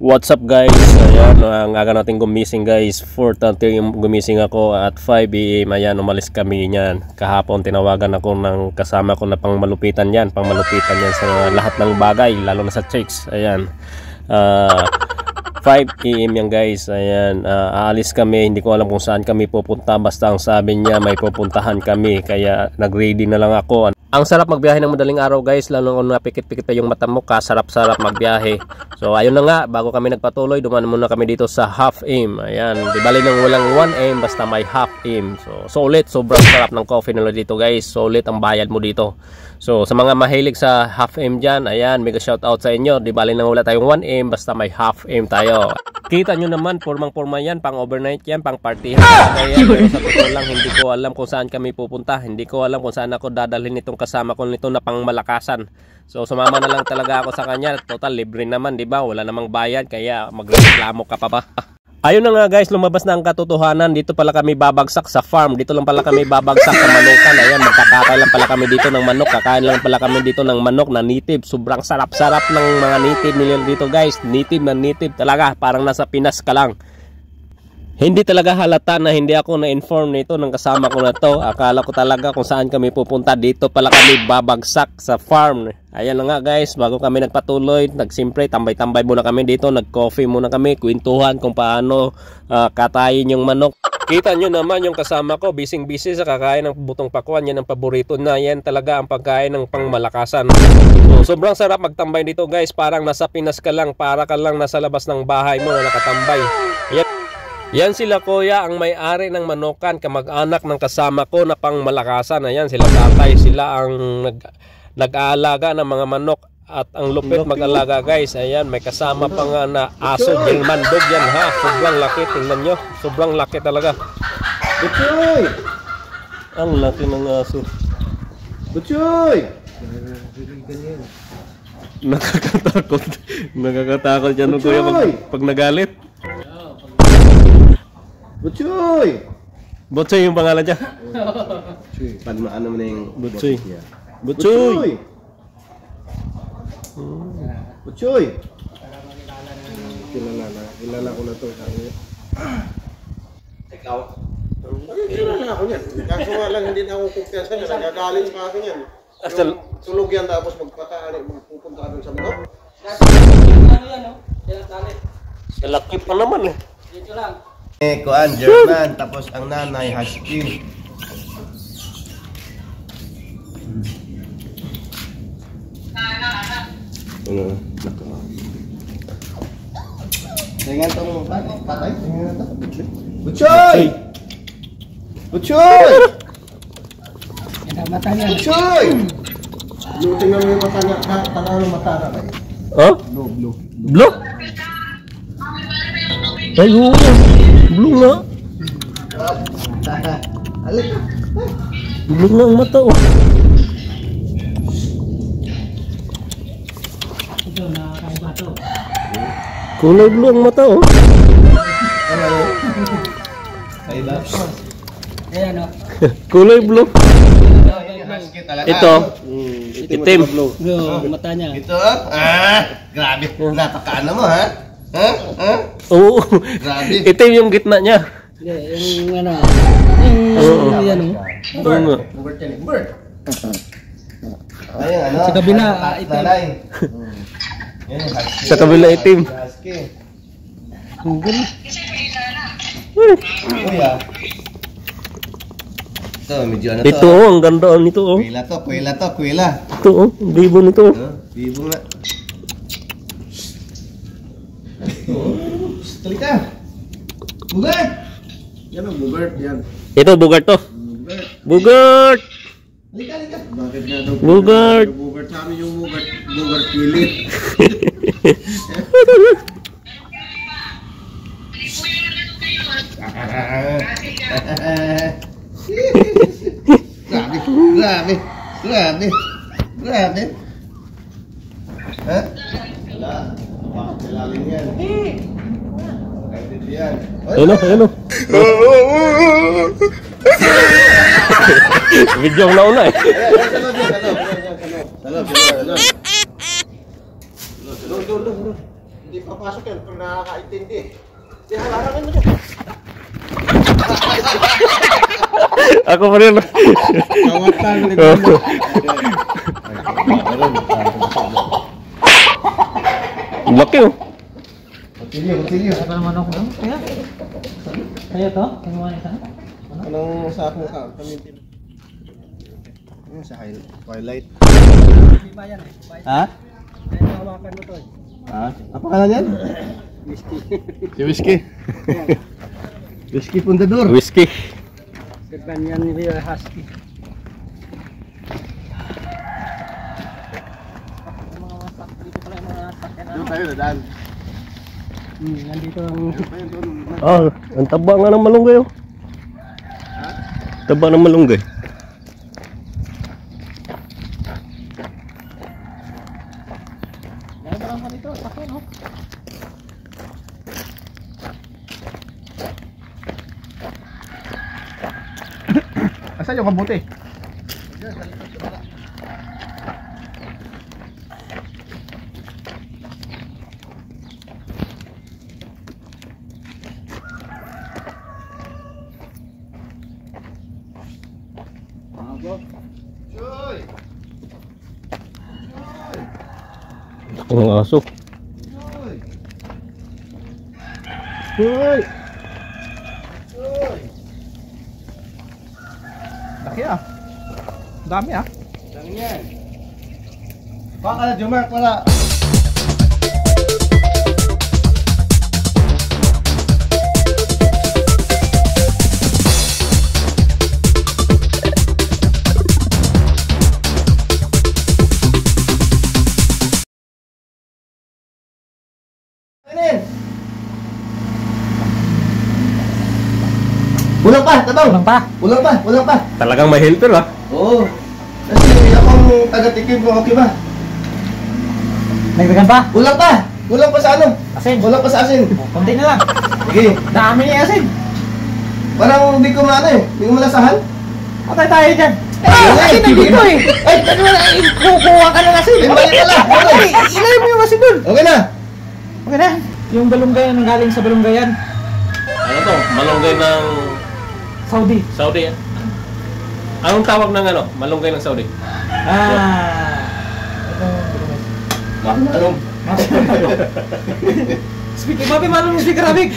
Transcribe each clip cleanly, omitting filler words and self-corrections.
What's up guys? Ayan, ang aga natin gumising guys. 4:30 yung gumising ako at 5 AM. Ayan, umalis kami niyan. Kahapon tinawagan ako ng kasama ko na pangmalupitan yan. Pangmalupitan yan sa lahat ng bagay, lalo na sa chicks. Ayan. 5 AM yan guys. Ayan, aalis kami. Hindi ko alam kung saan kami pupunta. Basta ang sabi niya may pupuntahan kami. Kaya nag-ready na lang ako. Ang sarap magbiyahe ng madaling araw guys, lalo kung napikit-pikit pa yung mata mo, kasarap-sarap magbiyahe. So ayun na nga, bago kami nagpatuloy, dumaan muna kami dito sa Half AM. Ayan, di bali nang walang 1 AM, basta may Half AM. So sulit, sobrang sarap ng coffee nila dito guys. Sulit ang bayad mo dito. So sa mga mahilig sa Half AM dyan, ayan, mega shout out sa inyo. Di bali nang wala tayong 1 AM, basta may Half AM tayo. Kita nyo naman, formang-forma yan, pang overnight yan, pang party. Kaya sa totoo lang, hindi ko alam kung saan kami pupunta. Hindi ko alam kung saan ako dadalhin itong kasama ko nito na pang malakasan. So sumama na lang talaga ako sa kanya. Total libre naman, di ba? Wala namang bayad, kaya magreklamo ka pa ba? Ayun na nga guys, lumabas na ang katotohanan. Dito pala kami babagsak sa farm. Dito lang pala kami babagsak sa manukan. Ayan, magkakatay lang pala kami dito ng manok. Kakain lang pala kami dito ng manok na native. Sobrang sarap-sarap ng mga native nila dito guys. Native na native talaga. Parang nasa Pinas ka lang. Hindi talaga halata na hindi ako na-inform nito ng kasama ko na to. Akala ko talaga kung saan kami pupunta. Dito pala kami babagsak sa farm. Ayan na nga guys, bago kami nagpatuloy, nagsimpre, tambay-tambay muna kami dito. Nag-coffee muna kami, kwentuhan kung paano katayin yung manok. Kita nyo naman yung kasama ko, busy-busy sa kakain ng butong pakuan. Yan ang paborito na, yan talaga ang pagkain ng pangmalakasan. So, sobrang sarap magtambay dito guys. Parang nasa Pinas ka lang, para ka lang nasa labas ng bahay mo na nakatambay. Yan sila kuya, ang may-ari ng manokan, kamag-anak ng kasama ko na pang malakasan. Ayan sila tatay, sila ang nag-aalaga ng mga manok. At ang lupit mag-alaga guys. Ayan, may kasama pa nga na aso, German dog yan ha. Sobrang laki, tingnan nyo. Sobrang laki talaga. Butchoy! Ang laki ng aso. Butchoy! Nakakatakot. Nakakatakot yan kuya pag nagalit. Butchoy! Butchoy yung pangalan niya. Butchoy. Ano mo na yung Butchoy. Butchoy! Butchoy! Kilala ko na to. Ikaw? Kilala ako yan. Kaso nga lang hindi na ako kumpiyansa niya. Nagagalit sa akin yan. Sulog yan tapos magpupunta ka dun sa mga. Ano yan o? Laki pa naman eh. Dito lang. Kuan, German, tapos ang nanay, Husky. Ano? Nako. Tingnan to mo, patay. Tingnan to. Butchoy! Butchoy! Ito mata niya. Butchoy! Tingnan mo yung mata niya. Tanaw ng mata na kayo. Oh? Blue. Blue? Ay, oo. Blue nga. Alik. Blue nga ang mata oh. Ito, nakakaiba to. Kulay blue ang mata oh. Kaiba. Ayan o. Kulay blue. Ito. Itim. Blue, mata niya. Ito, grabe. Napakaano mo, ha? Oo. Grabe. Itim yung gitna niya. Yung ano. Oo. Yan o. Oo nga. Bird. Ayun, ano? Sa kabila, itim. Sa kabila itim. Husky. Ang galing. Kuya. Ito, medyo ano to. Ito oh, ang ganda nito oh. Kuwila to. Ito oh, ang bibo nito oh. Bibo nga. Talika. Bugart. Yan ang bugart yan. Ito bugart to. Bugart. Halika. Bakit nga daw? Bugart. Bugart sa amin yung bugart pilit. Grabe. Ha? Wala. Pakakalalim yan. Kahit yan. Ayun oh. Video ang nauna eh. Salop. Hindi papasok yan kung nakakaintindi. Di halangan mo dyan. Ako pa rin. Kawatan ulit. Ang laki oh. Continue. Ano naman ako? Kaya? Kaya to? Ano naman ito? Anong sako ka? Kamintin. Ano sa Twilight? Hindi ba yan eh? Ha? Kaya hawakan mo to eh. Ha? Apa pangalan yan? Whiskey. Si Whiskey. Whiskey Pundador. Whiskey. Sirban yan ni Husky. Mga wasak. Dito pala yung mga wasak. Doon tayo dadaan. Nandito ang... Ah, ang taba nga ng malunggay oh. Taba ng malunggay. Narabarang ka dito. Sakyan oh. Asan yung kabuti? Choy! Ang aso. Choy! Choy! Choy! Laki ah. Dami ah. Dami yan. Baka na Jumar pala. Ulang pa, tabang! Ulang pa. Ulang pa, ulang pa! Talagang may helper ah. Oo. Kasi akong taga-tikim mo, okay ba? Nagdagan pa? Ulang pa! Ulang pa sa ano? Asin. Ulang pa sa asin. Konti na lang. Sige. Dami niya asin. Parang hindi ko maano eh. Hindi ko malasahan. Patay tayo dyan. Ay, Asin nandito eh. Ay, ano na, kukuha ka ng asin. Eh, mali pala. Ay, ilay mo yung asin dun. Okay na. Okay na. Yung balunggayan, ang galing sa balunggayan. Ano to? Malunggay ng Saudi. Saudi. Anong tawag ng ano? Malunggay ng Saudi. Anong? Speaker, mapi malam yung speaker, Abig.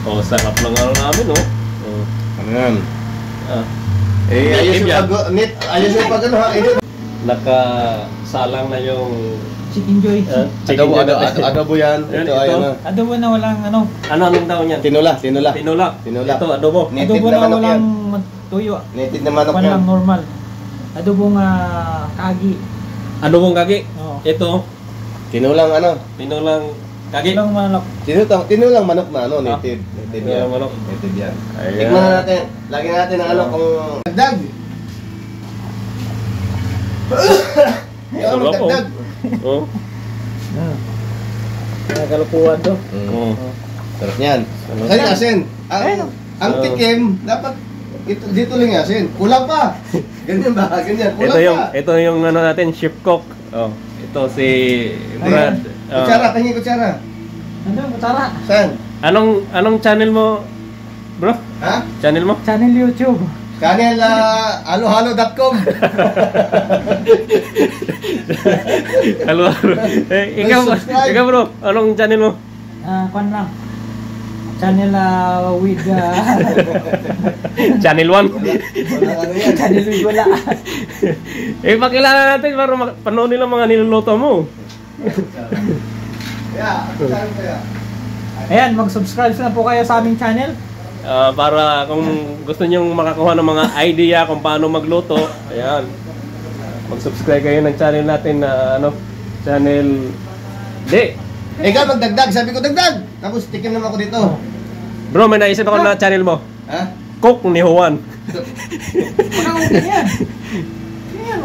Oh, sarap ng ano namin oh. Oh. Ano yan? Ah. Ayos yung yan. ayos yung pag ano ha. Nakasalang na yung Chicken Joy. chicken Adobo yan. Yan, Ito, ito. ayan na. Adobo na walang ano. Anong tawag niyan? Tinula. Tinola. Tinola. Ito adobo. Native Adobo na na manok yan. walang tuyo. Native na manok Pan yan. lang normal. Adobong kagi. Adobong kagi. Oo. Ito Tinulang ano? tinolang kagi. Ilang manok. Tinulang manok na ano, native. Native yan. Tinolang manok. Native yan. Ayan. Tikman na natin. Lagyan natin ng ano kung dagdag. Yung Wala po. dagdag. Oh. Mga kalupuan to. Oh. Sarap niyan. Saan yung asin? Ang tikim, dapat dito lang yung asin. Kulang pa. Ganyan ba? Ganyan. Kulang pa. Ito yung ano natin, chef cook. Oh. Ito si Brad. Oh. Kutsara, tingin kutsara. Ano, kutsara? Saan? Anong channel mo, bro? Ha? Channel mo? Channel YouTube. Channel halohalo.com. Halo. Subscribe. Ikaw bro, anong channel mo? Kwan lang. Channel with Channel 1. Walang ano yan. channel with wala. Pakilala natin para panood nila mga niluluto mo. Yeah, saan kaya? Ayan, mag-subscribe na po kayo sa aming channel. Para kung gusto nyong makakuha ng mga idea kung paano magluto, ayan. Mag-subscribe kayo ng channel natin na channel Ikaw magdagdag, sabi ko dagdag. Tapos tikim naman ako dito. Bro, may naisip ako na channel mo. Ha? Cook ni Juan. Pagkakutin yan. Yan,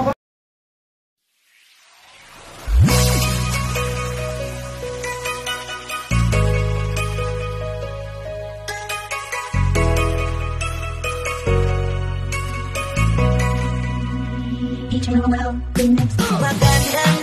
Each one will Magandang